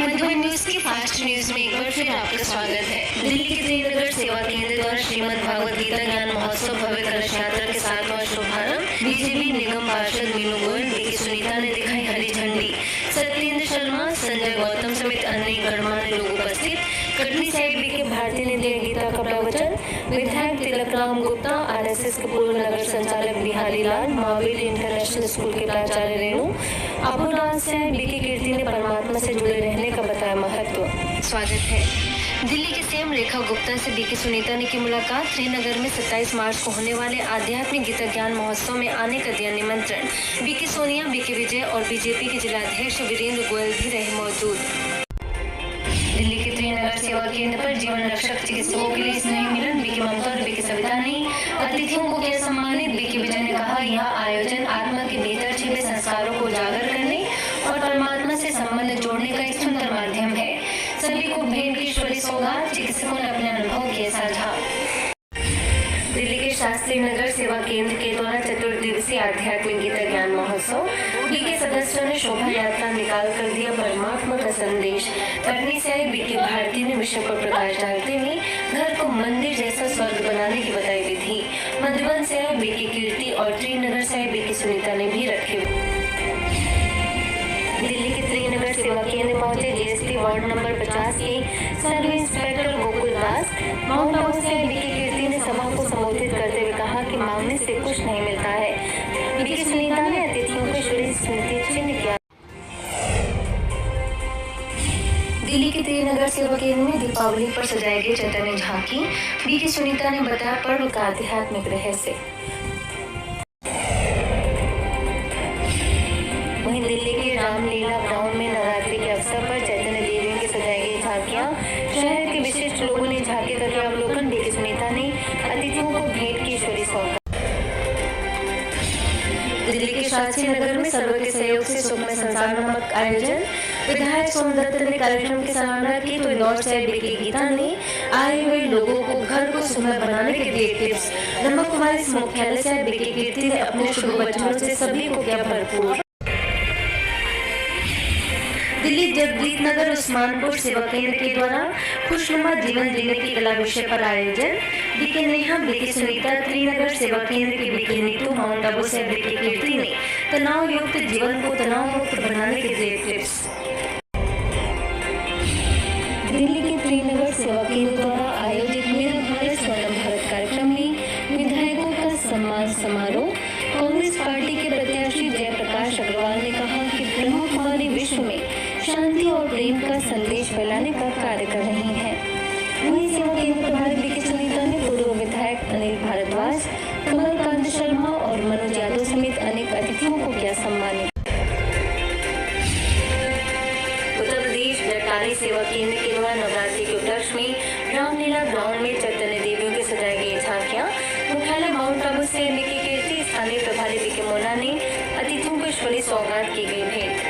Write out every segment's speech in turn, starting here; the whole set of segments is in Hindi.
मधुबन न्यूज की फास्ट न्यूज में एक बार फिर आपका स्वागत है। दिल्ली के त्रिनगर सेवा केंद्र द्वारा श्रीमद् भागवत गीता ज्ञान महोत्सव भव्य कलश यात्रा के 7वां शुभारंभ बीजेपी निगम पार्षद मीनू गोयल, बीके सुनीता ने दिखाई हरी झंडी। सत्येंद्र शर्मा, संजय गौतम समेत अन्य गणमान्य लोग उपस्थित। कटनी साहिब बीके भारती ने दिया गीता का प्रवचन। विधायक तिलक राम गुप्ता, आरएसएस के पूर्व नगर संचालक बिहारी लाल, महावीर इंटरनेशनल स्कूल के प्राचार्य रेणु, अबूलाल साहब बीके कीर्ति ने परमात्मा से जुड़े रहने का बताया महत्व। स्वागत है। दिल्ली के सीएम रेखा गुप्ता से बीके सुनीता ने की मुलाकात। श्रीनगर में 27 मार्च को होने वाले आध्यात्मिक गीता ज्ञान महोत्सव में आने का दिया निमंत्रण। बीके सोनिया, बीके विजय और बीजेपी के जिलाध्यक्ष वीरेंद्र गोयल भी रहे मौजूद। दिल्ली के त्रिनगर सेवा केंद्र पर जीवन रक्षक चिकित्सकों के लिए स्नेह मिलन। बीके ममता और बीके सविता ने अतिथियों को किया सम्मानित। बीके विजय ने कहा, यह आयोजन आत्मा के भीतर छिपे संस्कारों को उजागर करने और परमात्मा से संबंध जोड़ने का एक सुंदर माध्यम है। सभी को भेंट की ईश्वरीय सौगात। चिकित्सकों ने अपने अनुभव किए साझा। दिल्ली के शास्त्री नगर सेवा केंद्र के द्वारा चतुर्दिवसीय आध्यात्मिक गीता ज्ञान महोत्सव बीके सदस्यों ने शोभा यात्रा निकाल कर दिया परमात्मा का संदेश। कटनी से बीके भारती ने विषय पर प्रकाश डालते हुए घर को मंदिर जैसा स्वर्ग बनाने की बताई विधि। मधुबन से बीके कीर्ति और त्रिनगर से बीके सुनीता ने भी रखे। दिल्ली के त्रिनगर सेवा केंद्र पहुंचे जीएसटी वार्ड नंबर 50 के सब इंस्पेक्टर गोकुल दास। माउंट आबू से बीके कीर्ति ने सभा को संबोधित करते हुए कहा कि मांगने से कुछ नहीं मिलता है। बीके सुनीता ने अतिथियों को ईश्वरीय स्मृति चिन्ह किया। दिल्ली के त्रिनगर सेवा केंद्र में दीपावली पर सजाई गई चैतन्य झांकी। बीके सुनीता ने बताया पर्व का आध्यात्मिक रहस्य। वहीं दिल्ली के रामलीला ग्राउंड में नवरात्रि के अवसर पर चैतन्य देवियों की सजाई गई झांकियां। शहर के विशिष्ट लोगों ने झांकी का किया अवलोकन। बीके सुनीता ने अतिथियों को भेंट की ईश्वरीय सौगात। दिल्ली के शास्त्री नगर में सर्व के सहयोग से सुखमय संसार नामक आयोजन। विधायक सोमदत्त ने कार्यक्रम की सराहना की तो इंदौर से बीके गीता ने आए हुए लोगों को घर को सुखमय बनाने के दिए टिप्स। ब्रह्मा कुमारी मुख्यालय से बीके कीर्ति ने अपने शुभ वचनों से सभी को किया भरपूर। दिल्ली जगदीश नगर उस्मानपुर सेवा केंद्र के द्वारा खुशनुमा जीवन जीने की कला विषय पर आयोजन। बीके नेहा, बीके सुनीता, त्रिनगर सेवा केंद्र के बीके नीतू, माउंट आबू से बीके कीर्ति ने तनाव युक्त जीवन को तनाव मुक्त बनाने के दिए टिप्स। दिल्ली के त्रिनगर सेवा केंद्र द्वारा आयोजित मेरा भारत स्वर्ण भारत कार्यक्रम में विधायकों का सम्मान समारोह। कांग्रेस पार्टी के प्रत्याशी जयप्रकाश अग्रवाल ने कहा कि ब्रह्मा कुमारी विश्व में शांति और प्रेम का संदेश फैलाने का कार्य कर रही है। वहीं सेवा केंद्र प्रभारी बीके सुनीता ने पूर्व विधायक अनिल भारद्वाज, कमलकांत शर्मा और मनोज यादव समेत अनेक अतिथियों को किया सम्मानित। उत्तर प्रदेश जटारी सेवा केंद्र के द्वारा नवरात्रि के उपलक्ष्य में रामलीला ग्राउंड में चैतन्य देवियों की सजाई गई झांकियां। मुख्यालय माउंट आबू से बीके कीर्ति, स्थानीय प्रभारी बीके मोना ने अतिथियों को ईश्वरीय सौगात की गई भेंट।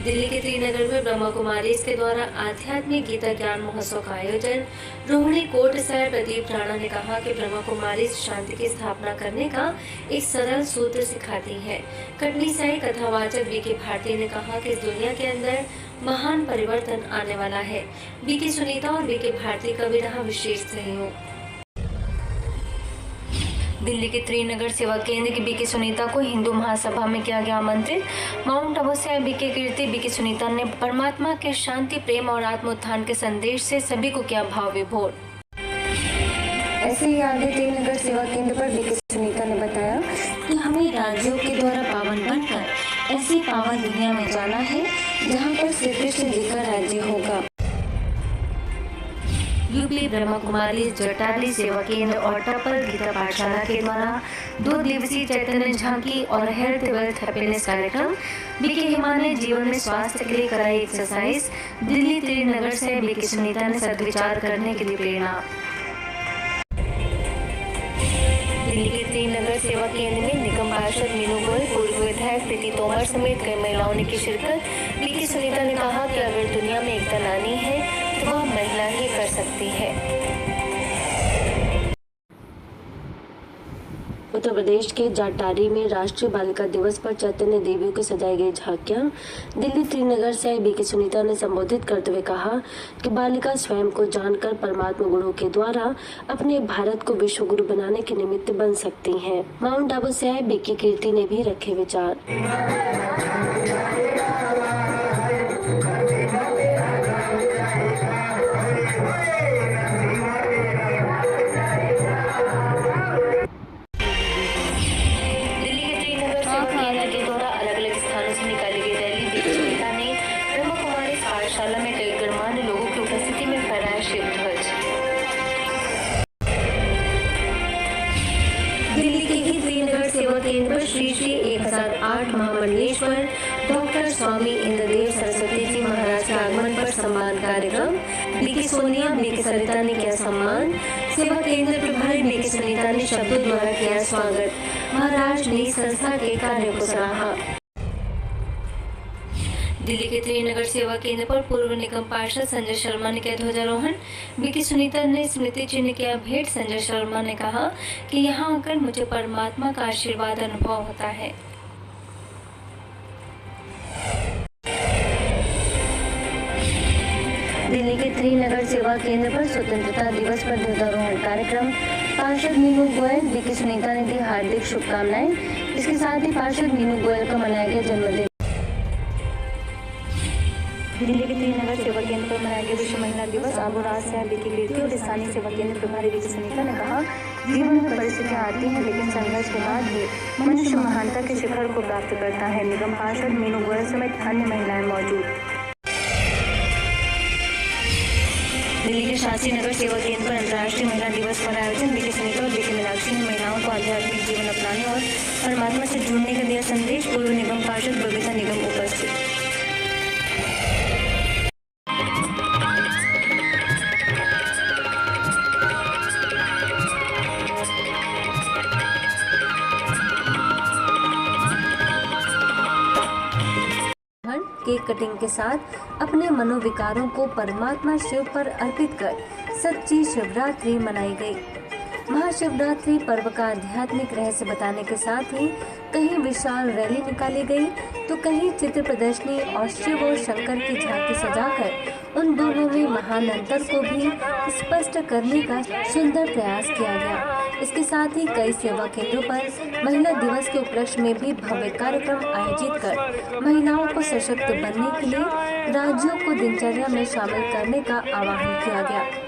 दिल्ली के त्रिनगर में ब्रह्मा कुमारी के द्वारा आध्यात्मिक गीता ज्ञान महोत्सव का आयोजन। रोहिणी कोट से प्रदीप राणा ने कहा कि ब्रह्मा कुमारी शांति की स्थापना करने का एक सरल सूत्र सिखाती है। कटनी से कथावाचक बीके भारती ने कहा कि इस दुनिया के अंदर महान परिवर्तन आने वाला है। बीके सुनीता और बीके भारती का भी रहा विशेष सहयोग। दिल्ली के त्रिनगर सेवा केंद्र की बीके सुनीता को हिंदू महासभा में किया गया आमंत्रित। माउंट आबू से बीके कीर्ति, बीके सुनीता ने परमात्मा के शांति, प्रेम और आत्मोत्थान के संदेश से सभी को किया भाव विभोर। ऐसे ही आगे त्रिनगर सेवा केंद्र पर बीके सुनीता ने बताया कि हमें राज्यों के द्वारा पावन बनकर ऐसी पावन दुनिया में जाना है जहाँ पर श्री कृष्ण जी का राज्य होगा। यूपी ब्रह्मा कुमारी जटारी सेवा केंद्र और टप्पल गीता पाठशाला के द्वारा 2 दिवसीय चैतन्य झांकी और हेल्थ वेल्थ हैप्पीनेस कार्यक्रम। बीके हिमा ने जीवन में स्वास्थ्य के लिए कराई एक्सरसाइज। दिल्ली त्रिनगर से बीके सुनीता ने सद्विचार करने के लिए प्रेरणा। दिल्ली के त्रिनगर सेवा केंद्र में निगम पार्षद मीनू गोयल, पूर्व विधायक प्रीति तोमर समेत कई महिलाओं ने की शिरकत। बीके सुनीता ने कहा कि अगर दुनिया में एकता लानी है तो वह महिला ही कर सकती है। उत्तर प्रदेश के जाटारी में राष्ट्रीय बालिका दिवस पर चैतन्य देवियों की सजाई गई झांकियां। दिल्ली त्रिनगर से बीके सुनीता ने संबोधित करते हुए कहा कि बालिका स्वयं को जानकर परमात्मा गुणों के द्वारा अपने भारत को विश्व गुरु बनाने के निमित्त बन सकती हैं। माउंट आबू से आए बीके कीर्ति ने भी रखे विचार। पाठशाला में कई गणमान्य लोगों की उपस्थिति में फहराया शिव ध्वज। दिल्ली के ही त्रिनगर सेवा केंद्र पर श्री 1008 महामंडलेश्वर डॉक्टर स्वामी इंद्रदेव सरस्वती जी महाराज के आगमन पर सम्मान कार्यक्रम। बीके सोनिया बीके सरिता ने किया सम्मान। सेवा केंद्र प्रभारी बीके सुनीता ने शब्दों द्वारा किया स्वागत। महाराज ने संस्था के कार्य को सराहा। दिल्ली के त्रिनगर सेवा केंद्र पर पूर्व निगम पार्षद संजय शर्मा ने किया ध्वजारोहण। बीके सुनीता ने स्मृति चिन्ह किया भेंट। संजय शर्मा ने कहा कि यहाँ आकर मुझे परमात्मा का आशीर्वाद अनुभव होता है। दिल्ली के त्रिनगर सेवा केंद्र पर स्वतंत्रता दिवस पर ध्वजारोहण कार्यक्रम। पार्षद मीनू गोयल बीके सुनीता ने दी हार्दिक शुभकामनाएं। इसके साथ ही पार्षद मीनू गोयल का मनाया गया जन्मदिन। दिल्ली के त्रिनगर सेवा केंद्र पर मनाया गया विश्व महिला दिवस। आबू राज से बीके कीर्ति और स्थानीय सेवा केंद्र प्रभारी बीके सुनीता ने कहा, जीवन में परिस्थितियां आती हैं लेकिन संघर्ष के बाद भी मनुष्य महानता के शिखर को प्राप्त करता है। निगम पार्षद मीनू गोयल समेत अन्य महिलाएं मौजूद। दिल्ली के शास्त्री नगर सेवा केंद्र पर अंतर्राष्ट्रीय महिला दिवस पर आयोजन। बीके सुनीता और बीके मीनाक्षी ने महिलाओं को आध्यात्मिक जीवन अपनाने और परमात्मा से जुड़ने का दिया संदेश। पूर्व निगम पार्षद बबीता निगम उपस्थित। केक कटिंग के साथ अपने मनोविकारों को परमात्मा शिव पर अर्पित कर सच्ची शिवरात्रि मनाई गई। महाशिवरात्रि पर्व का आध्यात्मिक रहस्य बताने के साथ ही कहीं विशाल रैली निकाली गई तो कहीं चित्र प्रदर्शनी और शिव और शंकर की झांकी सजाकर उन दोनों में महान अंतर को भी स्पष्ट करने का सुंदर प्रयास किया गया। इसके साथ ही कई सेवा केंद्रों पर महिला दिवस के उपलक्ष्य में भी भव्य कार्यक्रम आयोजित कर महिलाओं को सशक्त बनने के लिए राज्यों को दिनचर्या में शामिल करने का आह्वान किया गया।